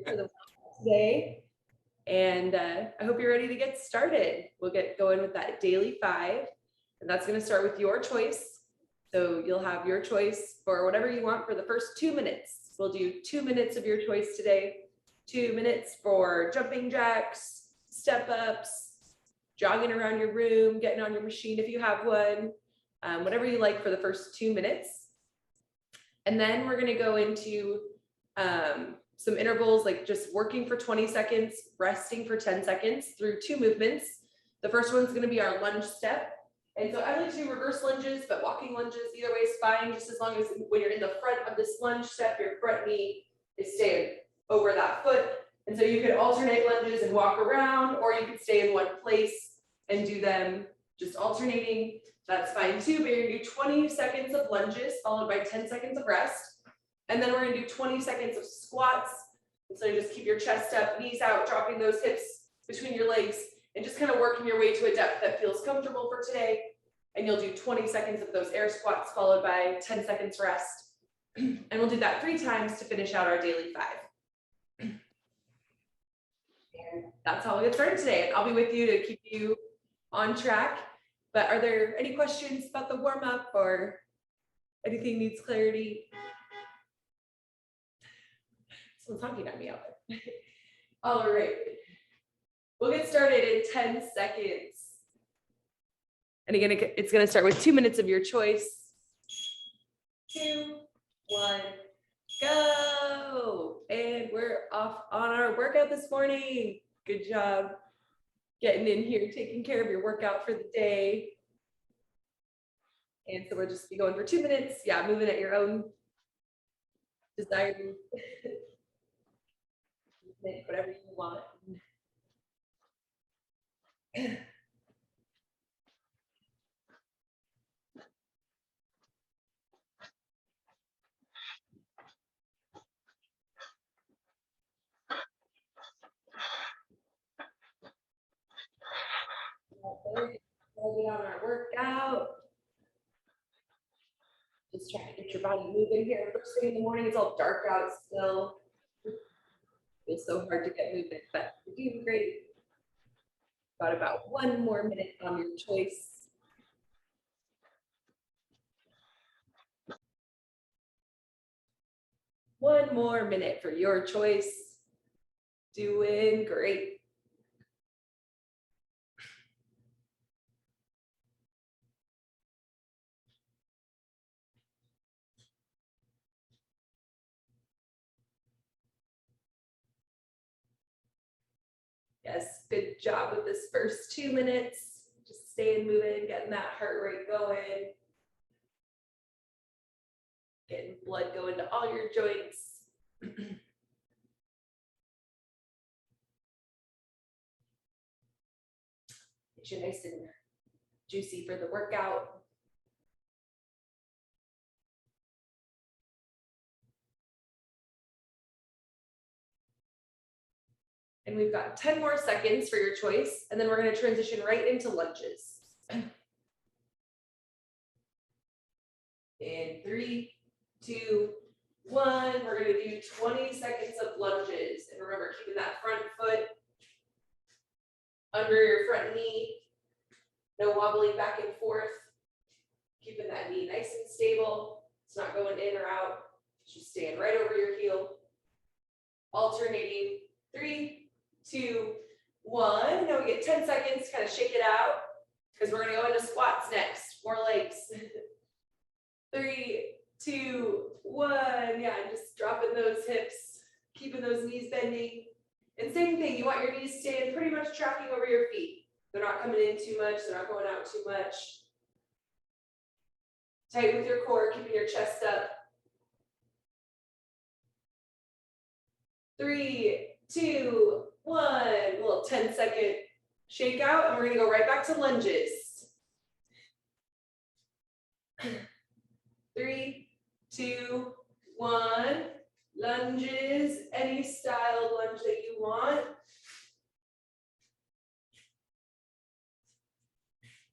for the today. And I hope you're ready to get started. We'll get going with that daily 5. And that's going to start with your choice. So you'll have your choice for whatever you want for the first 2 minutes. We'll do 2 minutes of your choice today. 2 minutes for jumping jacks, step ups, jogging around your room, getting on your machine if you have one, whatever you like for the first 2 minutes. And then we're going to go into some intervals, like just working for 20 seconds, resting for 10 seconds through 2 movements. The first one's going to be our lunge step. And so I like to do reverse lunges, but walking lunges either way is fine, just as long as when you're in the front of this lunge step, your front knee is staying over that foot. And so you could alternate lunges and walk around, or you could stay in one place and do them just alternating. That's fine too, but you're gonna do 20 seconds of lunges followed by 10 seconds of rest. And then we're gonna do 20 seconds of squats. And so you just keep your chest up, knees out, dropping those hips between your legs, and just kind of working your way to a depth that feels comfortable for today. And you'll do 20 seconds of those air squats followed by 10 seconds rest. And we'll do that 3 times to finish out our daily 5. And that's how we'll get started today. And I'll be with you to keep you on track. But are there any questions about the warm-up or anything needs clarity? Someone's honking at me out there. All right. We'll get started in 10 seconds. And again, it's going to start with 2 minutes of your choice. 2, 1, go. And we're off on our workout this morning. Good job getting in here, taking care of your workout for the day. And so we'll just be going for 2 minutes. Yeah, moving at your own desired movement, whatever you want. Hold it on our workout. Just trying to get your body moving here. First thing in the morning, it's all dark out still. Feels so hard to get movement, but you're doing great. Got about 1 more minute on your choice. One more minute for your choice. Doing great. Yes, good job with this first 2 minutes. Just staying moving, getting that heart rate going. Getting blood going to all your joints. Get you nice and juicy for the workout. And we've got 10 more seconds for your choice, and then we're going to transition right into lunges. In 3, 2, 1, we're going to do 20 seconds of lunges. And remember, keeping that front foot under your front knee, no wobbling back and forth, keeping that knee nice and stable. It's not going in or out, it's just staying right over your heel. Alternating 3, 2, 1. Now we get 10 seconds to kind of shake it out because we're going to go into squats next. 4 legs. 3, 2, 1. Yeah, just dropping those hips, keeping those knees bending. And same thing, you want your knees staying pretty much tracking over your feet. They're not coming in too much, they're not going out too much. Tight with your core, keeping your chest up. 3, 2, 1. A little 10-second shake out, and we're going to go right back to lunges. 3, 2, 1. Lunges, any style lunge that you want.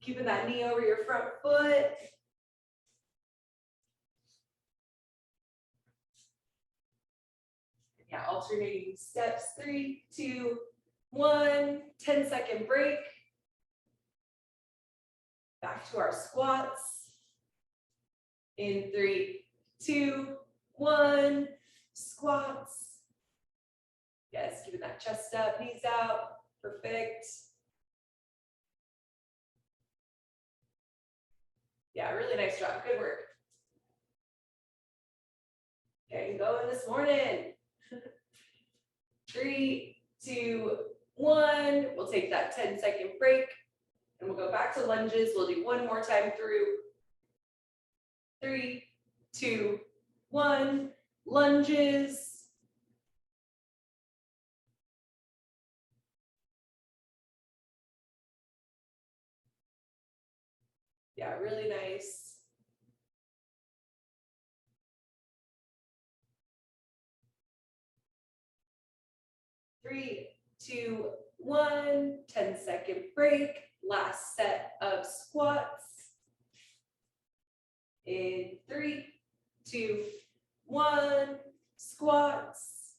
Keeping that knee over your front foot. Yeah, Yeah, alternating steps. 3, 2, 1. 10-second break. Back to our squats. In 3, 2, 1. Squats. Yes, keeping that chest up, knees out. Perfect. Yeah, really nice job. Good work. Okay, going this morning. 3, 2, 1. We'll take that 10-second break and we'll go back to lunges. We'll do one more time through. 3, 2, 1. Lunges. Yeah, really nice. Three, 2, 1. 10-second break. Last set of squats. In 3, 2, 1. Squats.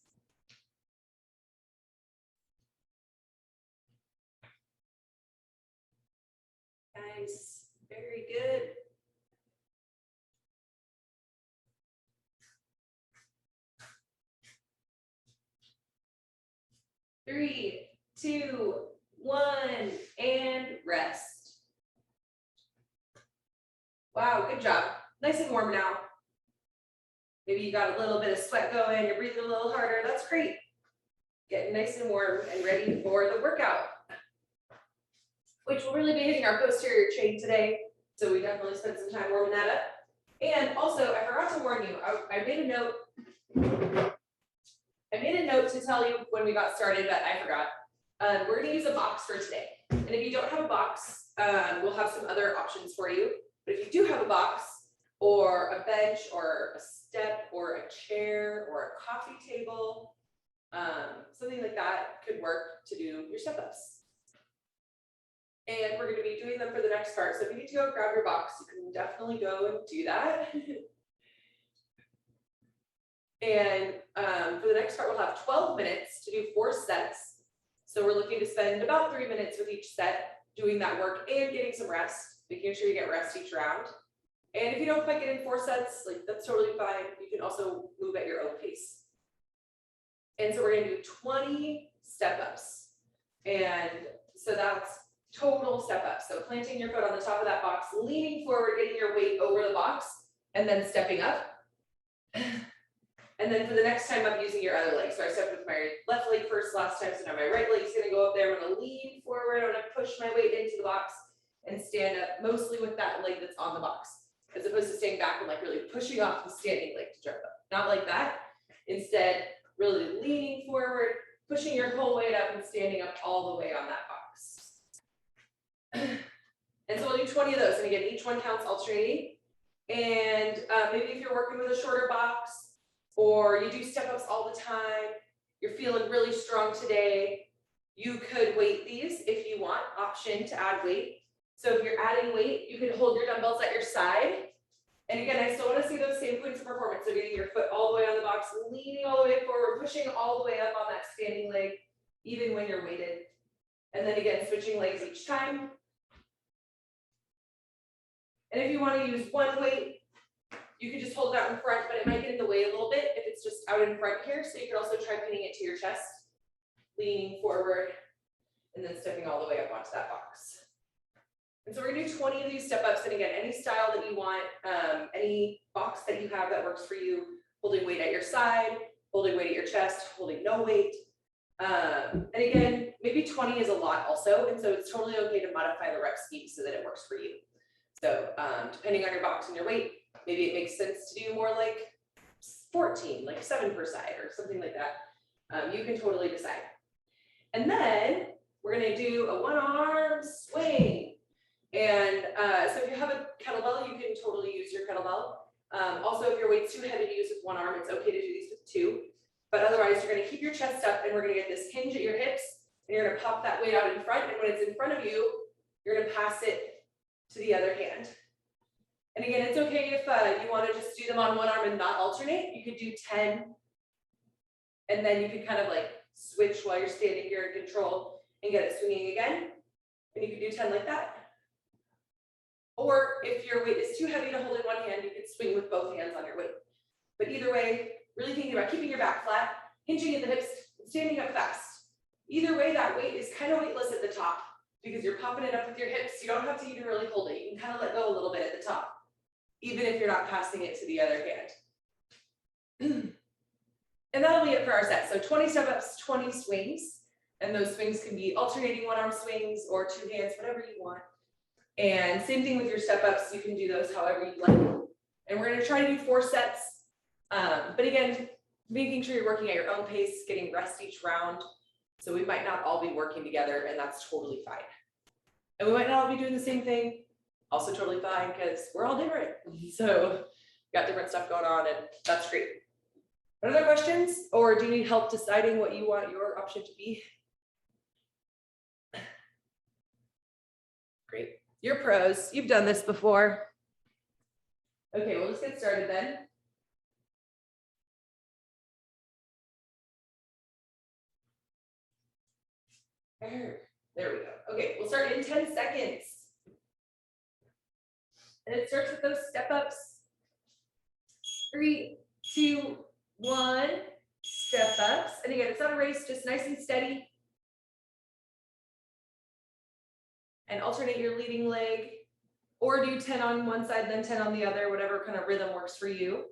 Nice. Very good. Three, 2, 1, and rest. Wow, good job. Nice and warm now. Maybe you got a little bit of sweat going, you're breathing a little harder. That's great. Getting nice and warm and ready for the workout, which will really be hitting our posterior chain today. So we definitely spent some time warming that up. And also, I forgot to warn you, I made a note. I made a note to tell you when we got started, but I forgot. We're gonna use a box for today. And if you don't have a box, we'll have some other options for you. But if you do have a box or a bench or a step or a chair or a coffee table, something like that could work to do your step-ups. And we're gonna be doing them for the next part. So if you need to go grab your box, you can definitely go and do that. And for the next part, we'll have 12 minutes to do 4 sets. So we're looking to spend about 3 minutes with each set doing that work and getting some rest, making sure you get rest each round. And if you don't quite get in 4 sets, like that's totally fine. You can also move at your own pace. And so we're gonna do 20 step-ups. And so that's total step-ups. So planting your foot on the top of that box, leaning forward, getting your weight over the box, and then stepping up. And then for the next time, I'm using your other leg. So I stepped with my left leg first last time, so now my right leg's gonna go up there. I'm gonna lean forward, I'm gonna push my weight into the box and stand up mostly with that leg that's on the box, as opposed to staying back and like really pushing off the standing leg to jump up. Not like that. Instead, really leaning forward, pushing your whole weight up and standing up all the way on that box. And so we'll do 20 of those. And again, each one counts alternating. And maybe if you're working with a shorter box, or you do step-ups all the time, you're feeling really strong today, you could weight these if you want, option to add weight. So if you're adding weight, you can hold your dumbbells at your side. And again, I still want to see those same points of performance. So getting your foot all the way on the box, leaning all the way forward, pushing all the way up on that standing leg, even when you're weighted. And then again, switching legs each time. And if you want to use one weight, you can just hold it out in front, but it might get in the way a little bit if it's just out in front here. So you could also try pinning it to your chest, leaning forward, and then stepping all the way up onto that box. And so we're gonna do 20 of these step-ups. And again, any style that you want, any box that you have that works for you, holding weight at your side, holding weight at your chest, holding no weight. And again, maybe 20 is a lot also. And so it's totally okay to modify the rep scheme so that it works for you. So depending on your box and your weight, maybe it makes sense to do more like 14, like 7 per side or something like that. You can totally decide. And then we're gonna do a 1-arm swing. And so if you have a kettlebell, you can totally use your kettlebell. Also, if your weight's too heavy to use with 1 arm, it's okay to do these with 2. But otherwise, you're gonna keep your chest up and we're gonna get this hinge at your hips and you're gonna pop that weight out in front. And when it's in front of you, you're gonna pass it to the other hand. And again, it's okay if you want to just do them on 1 arm and not alternate. You could do 10 And then you can kind of like switch while you're standing here in control and get it swinging again. And you can do 10 like that. Or if your weight is too heavy to hold in one hand, you can swing with both hands on your weight. But either way, really thinking about keeping your back flat, hinging at the hips, standing up fast. Either way, that weight is kind of weightless at the top because you're pumping it up with your hips. You don't have to even really hold it. You can kind of let go a little bit at the top, even if you're not passing it to the other hand. And that'll be it for our set. So 20 step-ups, 20 swings. And those swings can be alternating one-arm swings or two hands, whatever you want. And same thing with your step-ups. You can do those however you like. And we're going to try to do 4 sets. But again, making sure you're working at your own pace, getting rest each round. So we might not all be working together, and that's totally fine. And we might not all be doing the same thing. Also totally fine, because we're all different. So got different stuff going on, and that's great. Other questions? Or do you need help deciding what you want your option to be? Great. You're pros. You've done this before. Okay, we'll just get started then. There we go. Okay, we'll start in 10 seconds. And it starts with those step ups. 3, 2, 1. Step ups. And again, it's not a race, just nice and steady. And alternate your leading leg, or do 10 on one side, then 10 on the other, whatever kind of rhythm works for you.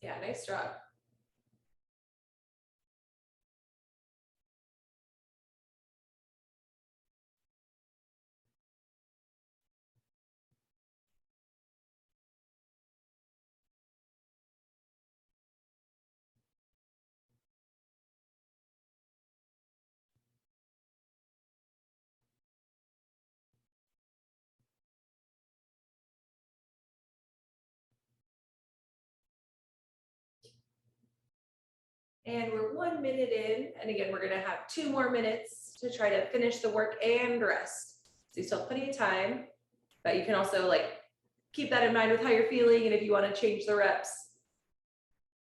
Yeah, nice job. And we're 1 minute in. And again, we're gonna have 2 more minutes to try to finish the work and rest. So you still have plenty of time, but you can also like keep that in mind with how you're feeling. And if you wanna change the reps,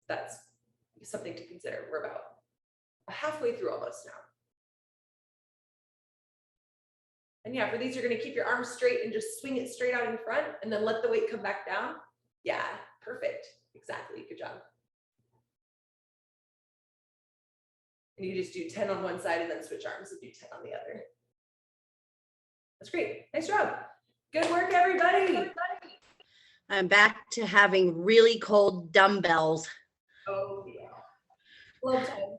that's something to consider. We're about halfway through almost now. And yeah, for these, you're gonna keep your arms straight and just swing it straight out in front and then let the weight come back down. Yeah, perfect. Exactly, good job. And you just do 10 on one side and then switch arms and do 10 on the other. That's great. Nice job. Good work, everybody. I'm back to having really cold dumbbells. Oh, yeah. Love time.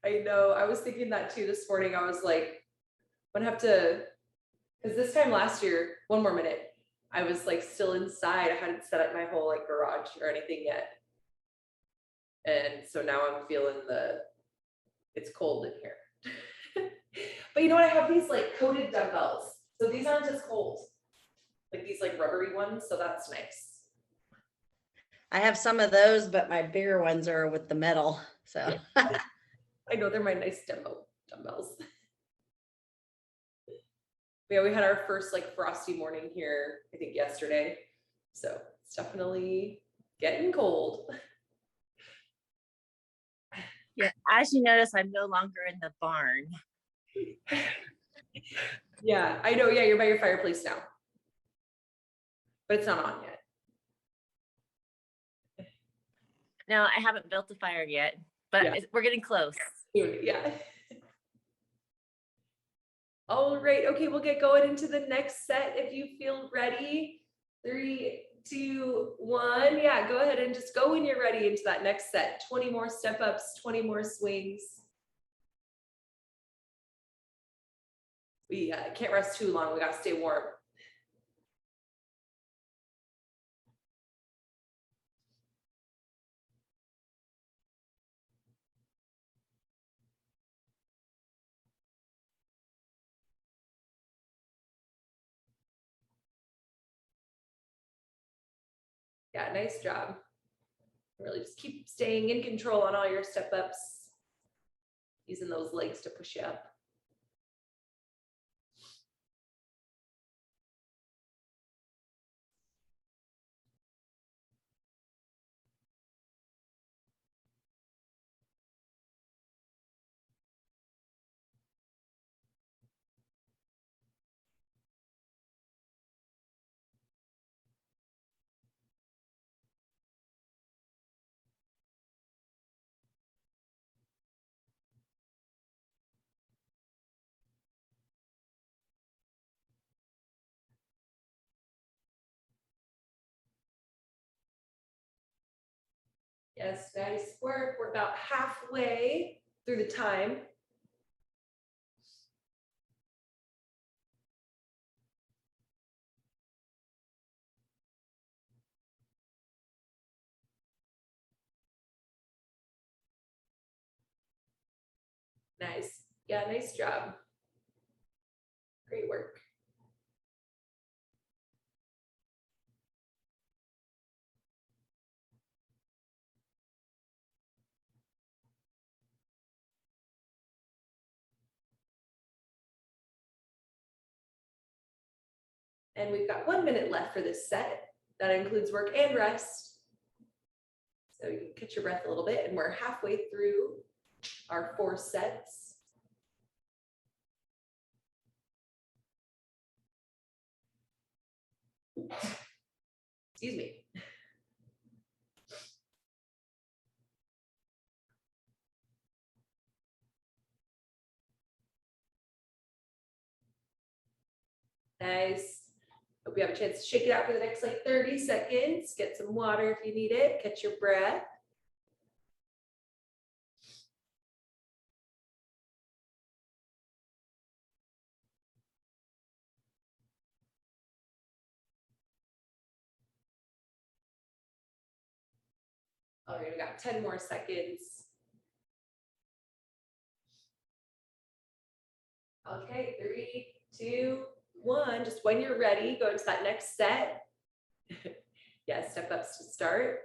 I know. I was thinking that too this morning. I was like, I'm gonna have to, because this time last year, 1 more minute, I was like still inside. I hadn't set up my whole like garage or anything yet. And so now I'm feeling it's cold in here. But you know what? I have these like coated dumbbells. So these aren't as cold. Like these like rubbery ones. So that's nice. I have some of those, but my bigger ones are with the metal. So I know they're my nice demo dumbbells. Yeah, we had our first like frosty morning here, I think yesterday. So it's definitely getting cold. Yeah, as you notice, I'm no longer in the barn. Yeah, I know. Yeah, you're by your fireplace now. But it's not on yet. No, I haven't built a fire yet, but Yeah. we're getting close. Yeah. All right. Okay, we'll get going into the next set if you feel ready. 3, 2, 1. Yeah, go ahead and just go when you're ready into that next set. 20 more step ups, 20 more swings. We can't rest too long. We got to stay warm. Yeah, nice job. Really just keep staying in control on all your step ups, using those legs to push you up. Yes, nice work. We're about halfway through the time. Nice. Yeah, nice job. Great work. And we've got 1 minute left for this set. That includes work and rest. So you can catch your breath a little bit, and we're halfway through our 4 sets. Excuse me. Nice. Hope you have a chance to shake it out for the next like 30 seconds. Get some water if you need it. Catch your breath. All right, we got 10 more seconds. Okay, 3, 2, 1. Just when you're ready, go into that next set. Yeah, step ups to start.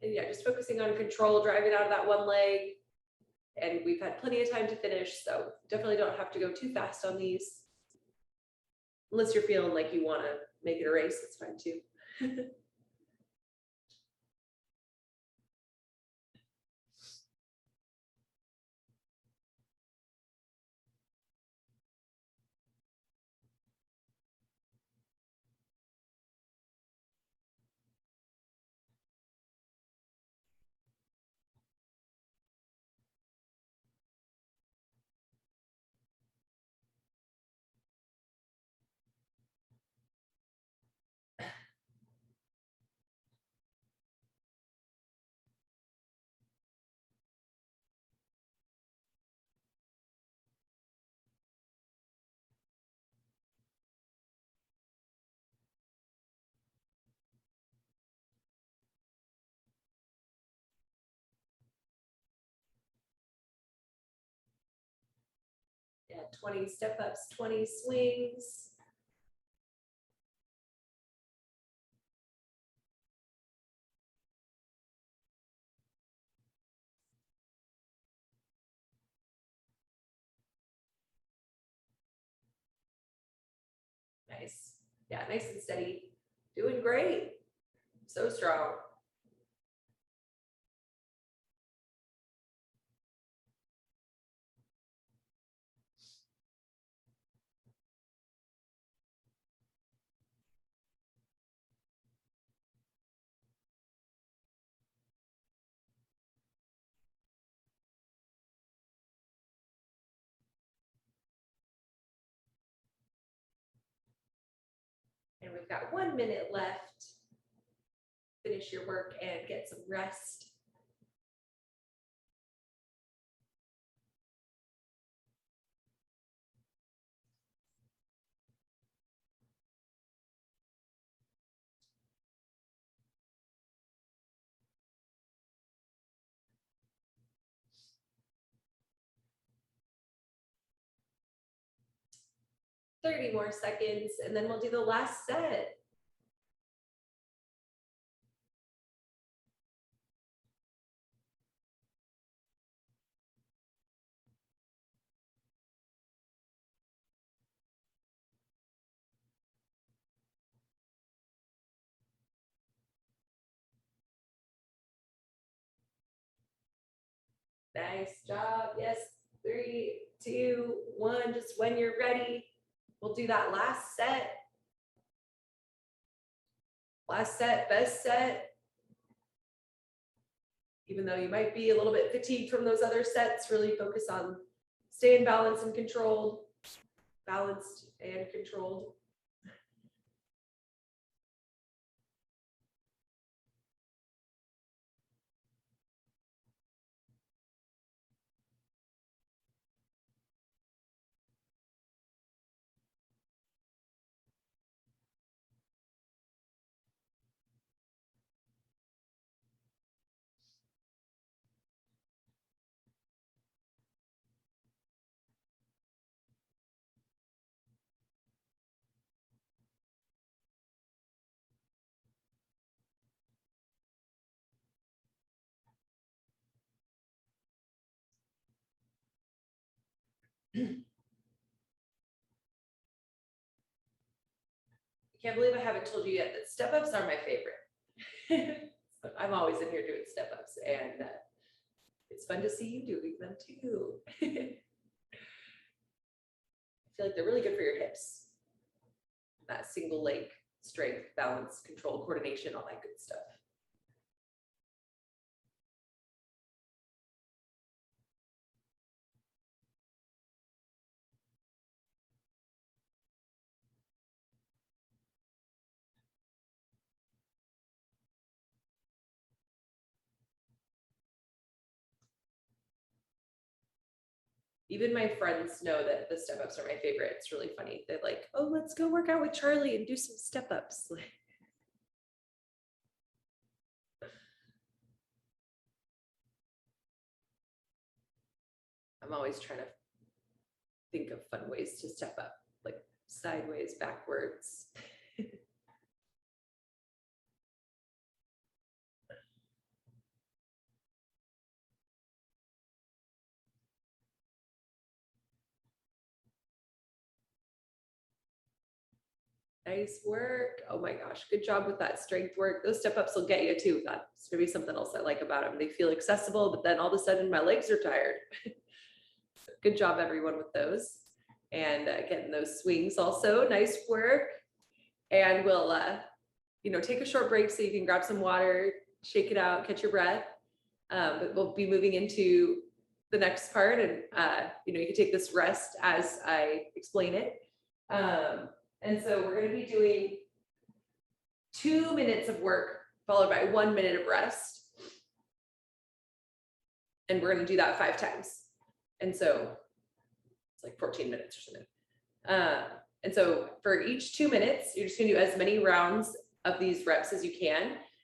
And yeah, just focusing on control, driving out of that one leg. And we've had plenty of time to finish, so definitely don't have to go too fast on these. Unless you're feeling like you want to make it a race, that's fine too. Yeah, 20 step ups, 20 swings. Nice. Yeah, nice and steady. Doing great. So strong. And we've got 1 minute left. Finish your work and get some rest. Thirty more seconds, and then we'll do the last set. Nice job. Yes. 3, 2, 1. Just when you're ready, we'll do that last set. Last set, best set. Even though you might be a little bit fatigued from those other sets, really focus on staying balanced and controlled. Balanced and controlled. I can't believe I haven't told you yet that step ups are my favorite. I'm always in here doing step ups, and it's fun to see you doing them too. I feel like they're really good for your hips. That single leg strength, balance, control, coordination, all that good stuff. Even my friends know that the step ups are my favorite. It's really funny. They're like, oh, let's go work out with Charlie and do some step ups. I'm always trying to think of fun ways to step up, like sideways, backwards. Nice work. Oh my gosh, good job with that strength work. Those step ups will get you too. That's gonna be something else I like about them. They feel accessible, but then all of a sudden my legs are tired. Good job everyone with those. And getting those swings also, nice work. And we'll, take a short break so you can grab some water, shake it out, catch your breath. But we'll be moving into the next part, and you can take this rest as I explain it. And so we're going to be doing 2 minutes of work followed by 1 minute of rest. And we're going to do that 5 times. And so it's like 14 minutes or something. And so for each 2 minutes, you're just going to do as many rounds of these reps as you can.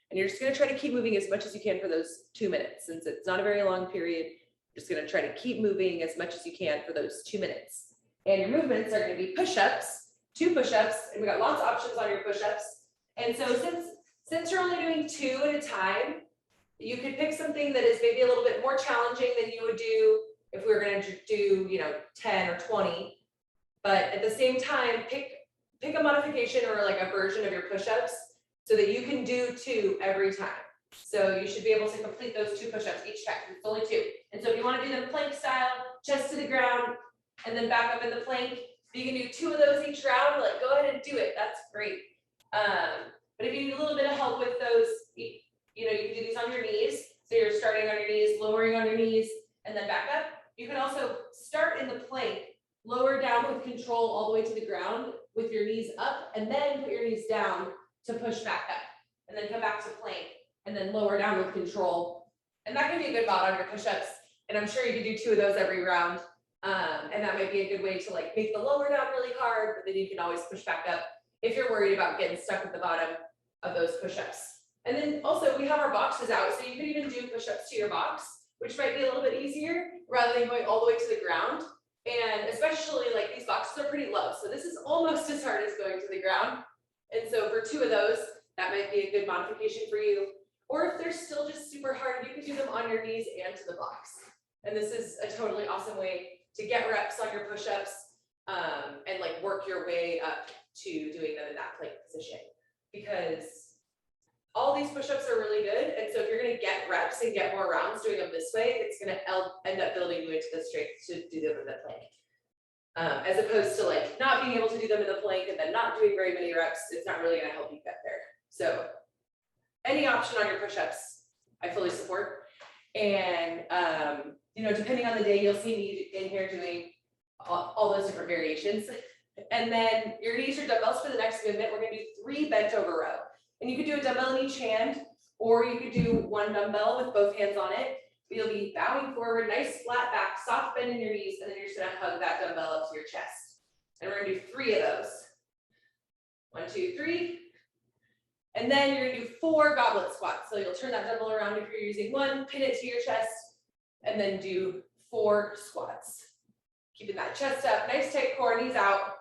And you're just going to try to keep moving as much as you can for those 2 minutes. Since it's not a very long period, you're just going to try to keep moving as much as you can for those 2 minutes. And your movements are going to be push-ups, 2 push-ups, and we got lots of options on your push-ups. And so since you're only doing 2 at a time, you could pick something that is maybe a little bit more challenging than you would do if we were going to do 10 or 20. But at the same time, pick a modification or like a version of your push-ups so that you can do 2 every time. So you should be able to complete those 2 push-ups each time. It's only 2. And so if you want to do them plank style, chest to the ground, and then back up in the plank, you can do 2 of those each round. Like, go ahead and do it. That's great. But if you need a little bit of help with those, you can do these on your knees. So you're starting on your knees, lowering on your knees, and then back up. You can also start in the plank, lower down with control all the way to the ground with your knees up, and then put your knees down to push back up, and then come back to plank, and then lower down with control. And that can be a good mod on your push-ups. And I'm sure you can do 2 of those every round. And that might be a good way to like make the lower down really hard, but then you can always push back up if you're worried about getting stuck at the bottom of those push-ups. And then also we have our boxes out, so you could even do push-ups to your box, which might be a little bit easier rather than going all the way to the ground. And especially like these boxes are pretty low, so this is almost as hard as going to the ground. And so for 2 of those, that might be a good modification for you. Or if they're still just super hard, you can do them on your knees and to the box. And this is a totally awesome way to get reps on your push-ups and like work your way up to doing them in that plank position. Because all these push-ups are really good. And so if you're going to get reps and get more rounds doing them this way, it's going to end up building you into the strength to do them in the plank. As opposed to like not being able to do them in the plank and then not doing very many reps, it's not really going to help you get there. So any option on your push-ups, I fully support. And, you know, depending on the day, you'll see me in here doing all those different variations. And then you're gonna use your dumbbells for the next movement. We're gonna do 3 bent over row. And you could do a dumbbell in each hand, or you could do 1 dumbbell with both hands on it. But you'll be bowing forward, nice flat back, soft bend in your knees, and then you're just gonna hug that dumbbell up to your chest. And we're gonna do 3 of those. 1, 2, 3. And then you're gonna do 4 goblet squats. So you'll turn that dumbbell around if you're using 1, pin it to your chest, and then do 4 squats. Keeping that chest up, nice tight core, knees out,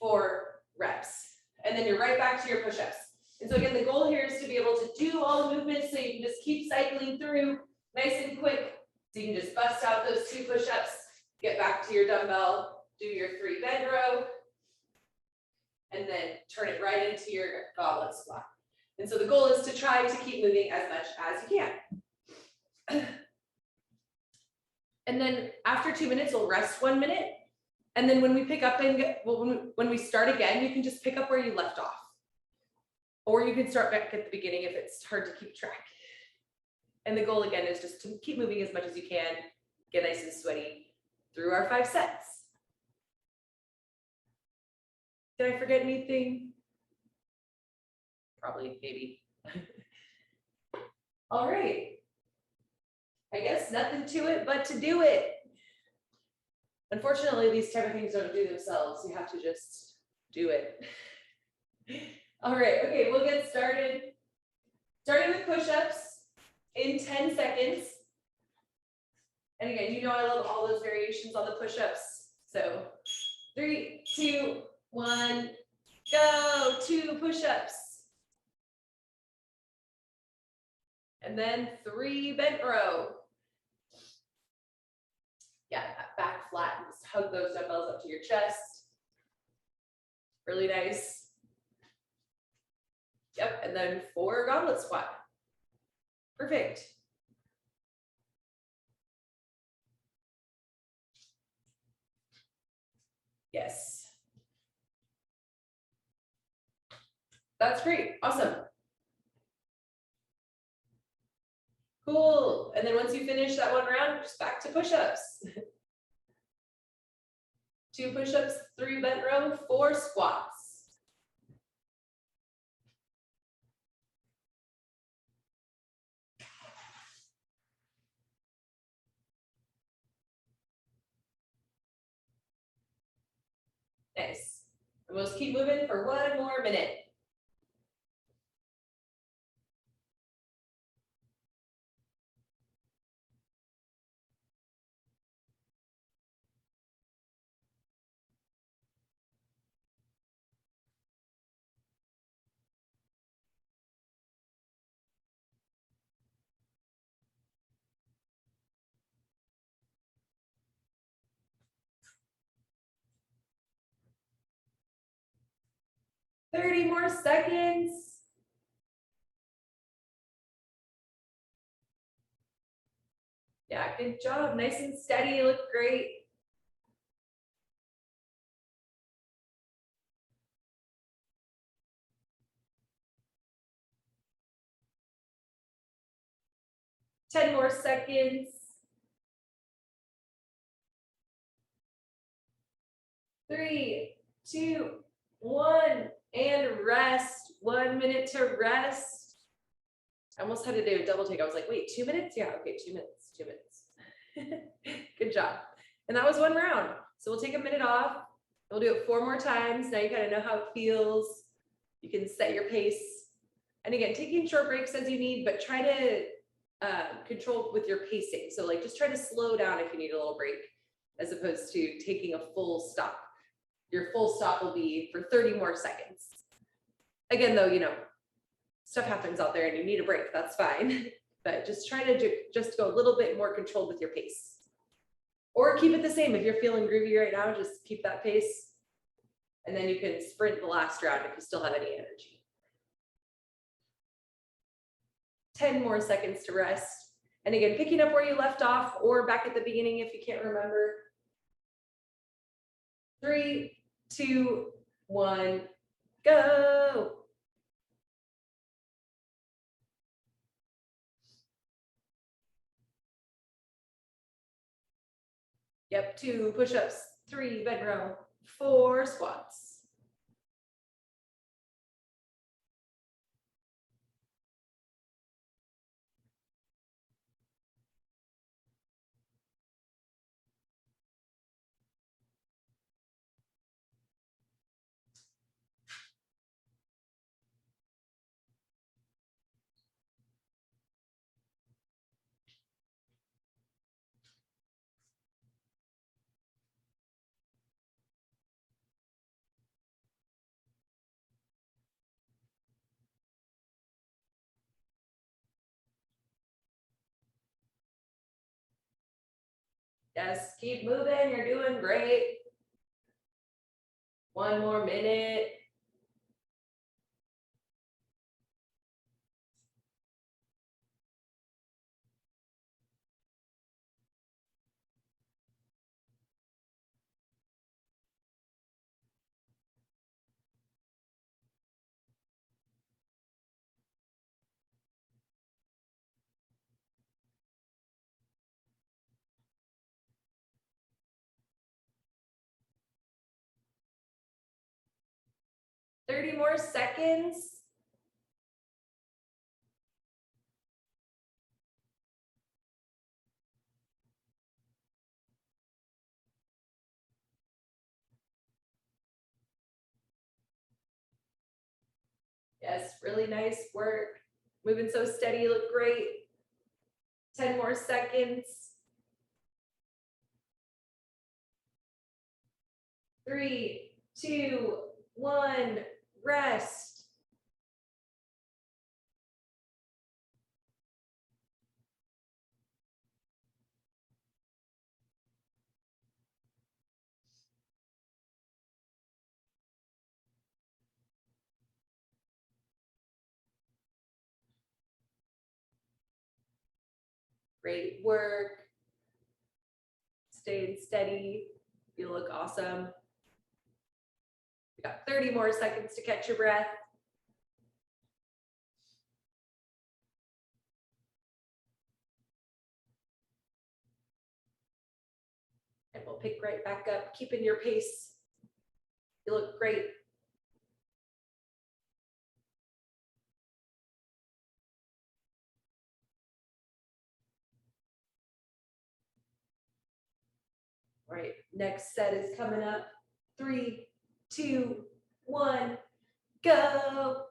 4 reps. And then you're right back to your push-ups. And so again, the goal here is to be able to do all the movements so you can just keep cycling through nice and quick. So you can just bust out those 2 push-ups, get back to your dumbbell, do your 3 bend row, and then turn it right into your goblet squat. And so the goal is to try to keep moving as much as you can. And then after 2 minutes, we'll rest 1 minute. And then when we pick up and get, well, when we start again, you can just pick up where you left off. Or you can start back at the beginning if it's hard to keep track. And the goal again is just to keep moving as much as you can, get nice and sweaty through our 5 sets. Did I forget anything? Probably, maybe. All right. I guess nothing to it but to do it. Unfortunately, these type of things don't do themselves. You have to just do it. All right, okay, we'll get started. Starting with push-ups in 10 seconds. And again, you know I love all those variations on the push-ups. So 3, 2, 1, go. 2 push-ups. And then 3 bent row. Yeah, that back flat, and just hug those dumbbells up to your chest. Really nice. Yep, and then 4 goblet squat. Perfect. Yes. That's great, awesome. Cool, and then once you finish that 1 round, just back to push-ups. 2 push-ups, 3 bent row, 4 squats. Nice. And we'll just keep moving for 1 more minute. Thirty more seconds. Yeah, good job. Nice and steady. You look great. Ten more seconds. 3, 2, 1, and rest. 1 minute to rest. I almost had to do a double take. I was like, wait, 2 minutes? Yeah, okay, 2 minutes, 2 minutes. Good job. And that was 1 round. So we'll take a minute off. We'll do it 4 more times. Now you kind of know how it feels. You can set your pace. And again, taking short breaks as you need, but try to control with your pacing. So like just try to slow down if you need a little break, as opposed to taking a full stop. Your full stop will be for 30 more seconds. Again, though, you know, stuff happens out there and you need a break, that's fine. But just try to just go a little bit more controlled with your pace. Or keep it the same. If you're feeling groovy right now, just keep that pace. And then you can sprint the last round if you still have any energy. 10 more seconds to rest. And again, picking up where you left off or back at the beginning if you can't remember. 3, 2, 1, go. Yep, 2 push-ups, 3 bent row, 4 squats. Yes, keep moving, you're doing great. 1 more minute. Thirty more seconds. Yes, really nice work. Moving so steady, you look great. 10 more seconds. 3, 2, 1, rest. Great work. Staying steady. You look awesome. You got 30 more seconds to catch your breath. And we'll pick right back up, keeping your pace. You look great. All right, next set is coming up. 3, 2, 1, go.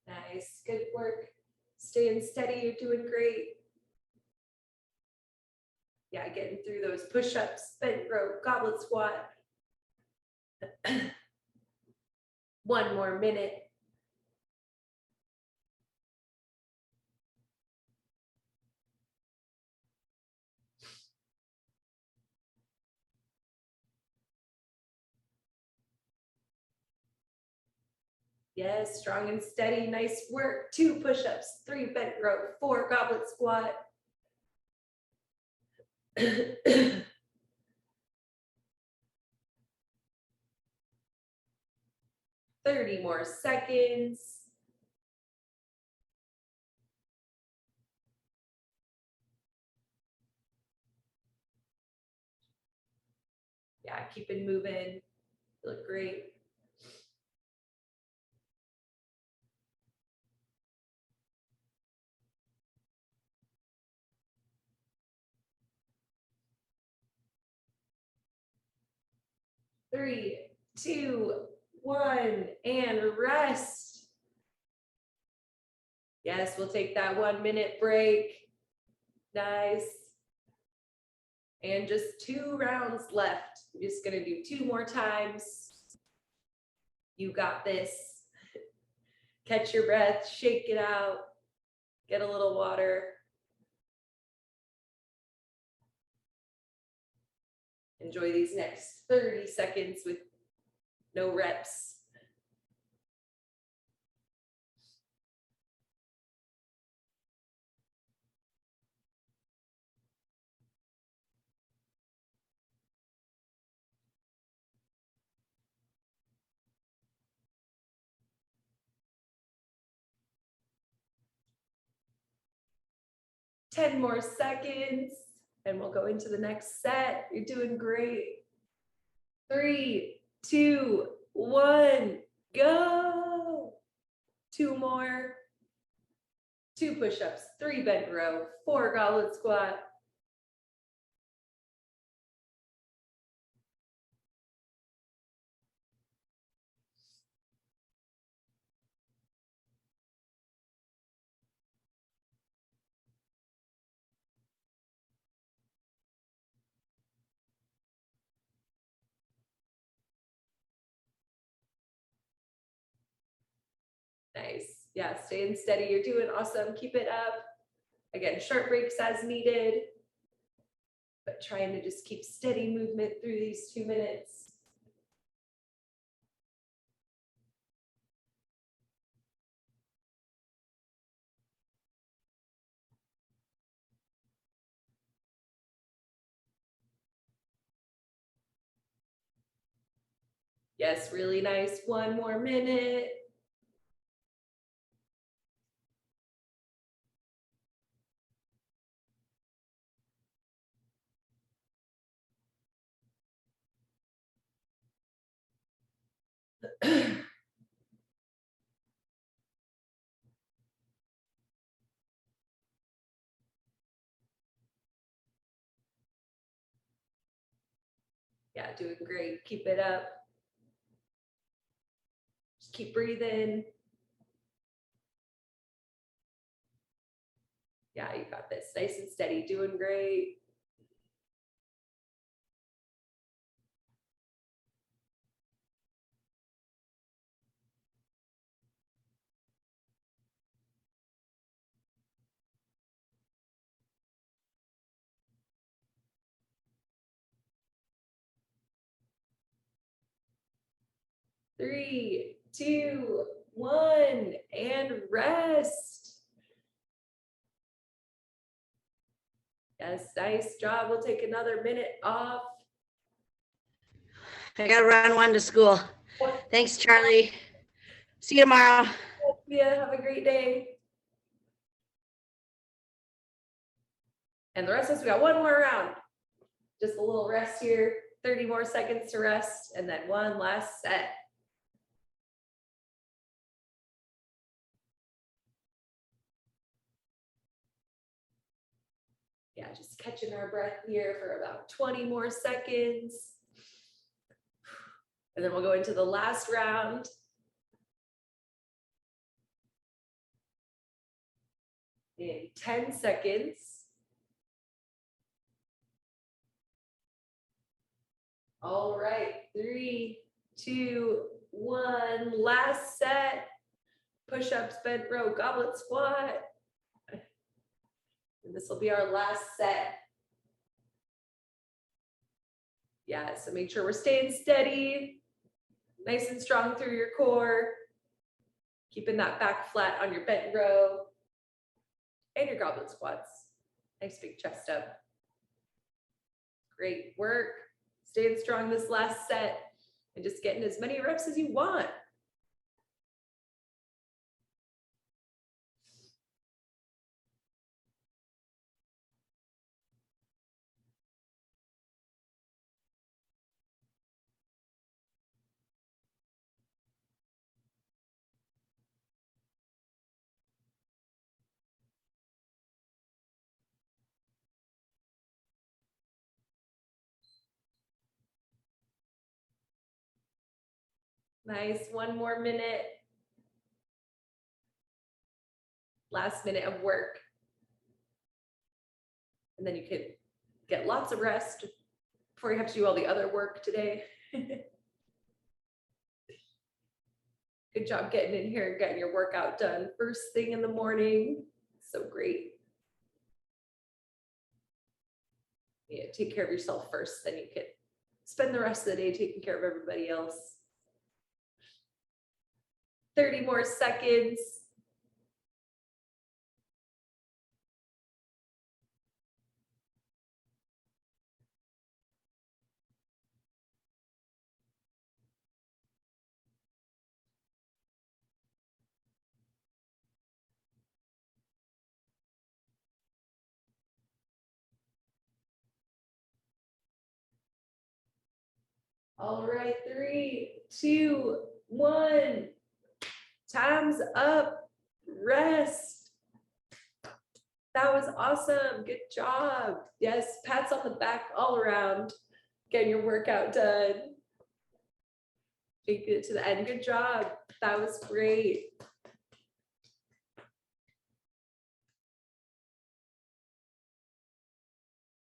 Nice, good work. Staying steady, you're doing great. Yeah, getting through those push-ups, bent row, goblet squat. 1 more minute. Yes, strong and steady, nice work. 2 push-ups, 3 bent row, 4 goblet squat. 30 more seconds. Yeah, keep it moving. You look great. 3, 2, 1, and rest. Yes, we'll take that 1-minute break. Nice. And just 2 rounds left. I'm just gonna do 2 more times. You got this. Catch your breath, shake it out, get a little water. Enjoy these next 30 seconds with no reps. Ten more seconds and we'll go into the next set. You're doing great. 3, 2, 1, go. 2 more. 2 push-ups, 3 bent row, 4 goblet squat. Nice. Yeah, staying steady. You're doing awesome. Keep it up. Again, short breaks as needed, but trying to just keep steady movement through these 2 minutes. Yes, really nice. 1 more minute. Yeah, doing great. Keep it up. Just keep breathing. Yeah, you got this. Nice and steady. Doing great. Three, two, one, and rest. Yes, nice job. We'll take another minute off. I gotta run one to school. Thanks, Charlie. See you tomorrow. Yeah, have a great day. And the rest of us, we got 1 more round. Just a little rest here, 30 more seconds to rest, and then 1 last set. Yeah, just catching our breath here for about 20 more seconds. And then we'll go into the last round. In 10 seconds. All right, 3, 2, 1, last set. Push-ups, bent row, goblet squat. And this will be our last set. Yeah, so make sure we're staying steady, nice and strong through your core, keeping that back flat on your bent row and your goblet squats. Nice big chest up. Great work. Staying strong this last set and just getting as many reps as you want. Nice. One more minute. Last minute of work. And then you could get lots of rest before you have to do all the other work today. Good job getting in here and getting your workout done first thing in the morning. So great. Yeah, take care of yourself first, then you can spend the rest of the day taking care of everybody else. 30 more seconds. All right, 3, 2, 1. Time's up. Rest. That was awesome. Good job. Yes, pats on the back all around. Getting your workout done. Make it to the end. Good job. That was great.